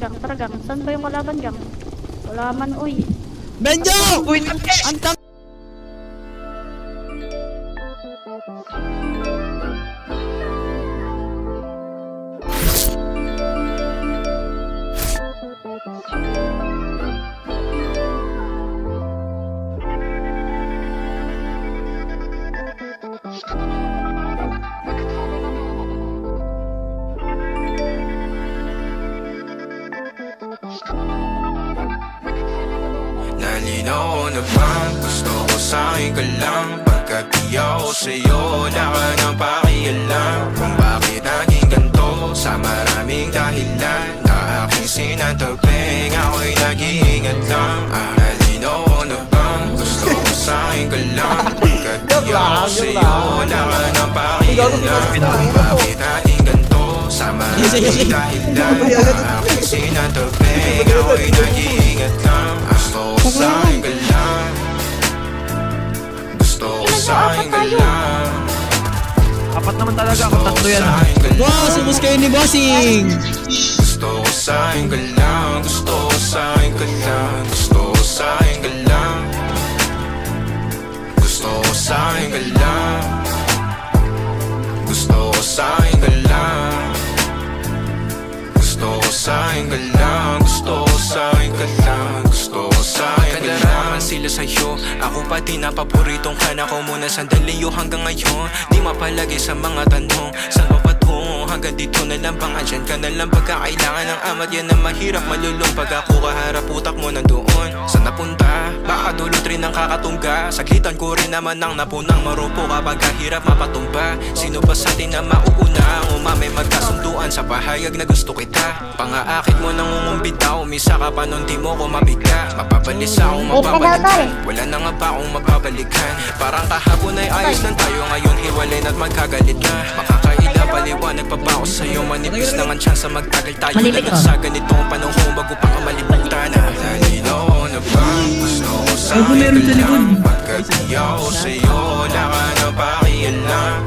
gang, tara gang. Saan ba yung kalaban gang? Wala man, uy. Benjo! Uy, tabi! Ang tang... Nalinaw na bang gusto ko sa'yo ka lang? Pagkat di ako sa'yo, wala ka nang pakialam. Kung bakit naging ganito sa maraming dahilan na aking sinatagping, ako'y nag-iingat lang. Nalinaw na bang gusto ko sa'yo ka lang? Pagkat di ako sa'yo, wala ka nang pakialam. Kung bakit naging ganito sa maraming dahilan na aking sinatagping, ako'y nag-iingat lang. Gusto ko sa'yo ka lang. Gusto ko sa'yo ka lang. Apat naman talaga, kung tatlo yan. Boss, ubus kayo ni Bossing! Gusto ko sa'yo ka lang. Gusto ko sa'yo ka lang. Gusto ko sa'yo ka lang. Gusto ko sa'yo ka lang. Gusto ko sa'yo ka lang. Gusto ko sa'yo ka lang. Gusto ko sa'yo ka lang. Gusto ko sa'yo ka lang. Sila sa'yo, ako pati na paboritong ka na ko muna sandali yo hanggang ngayon. Di mapalagi sa mga tanong, saan ba patungo? Hanggang dito na lang bang andyan ka na lang pagkakailangan ng amat? Yan ang mahirap malulong pag ako kaharap utak mo nandoon. Saan napunta? Baka dulot rin ang kakatungga. Saglitan ko rin naman ang napunang marupo kapag kahirap mapatumba. Sino ba sa atin na mauuna? Ang umamay magkasunduan sa pahayag na gusto kita. Pangaakit mo nang umumbitaw, umisa ka pa nun di mo ko mabigla. Mapabalisa akong mapabalikan, wala na nga ba akong mapabalikan. Parang kahapon ay ayos lang tayo, ngayon hiwalay na't magkagalit na. Makakaila paliwanag pa ba ako sa'yo? Manipis lang ang tsansa magtagal tayo na lang sa ganitong panahon bago pa ka malibutan na. Nalinaw na ba? Gusto ko sa'yo ka lang. Pagkat di ako sa'yo, wala ka na pakialam.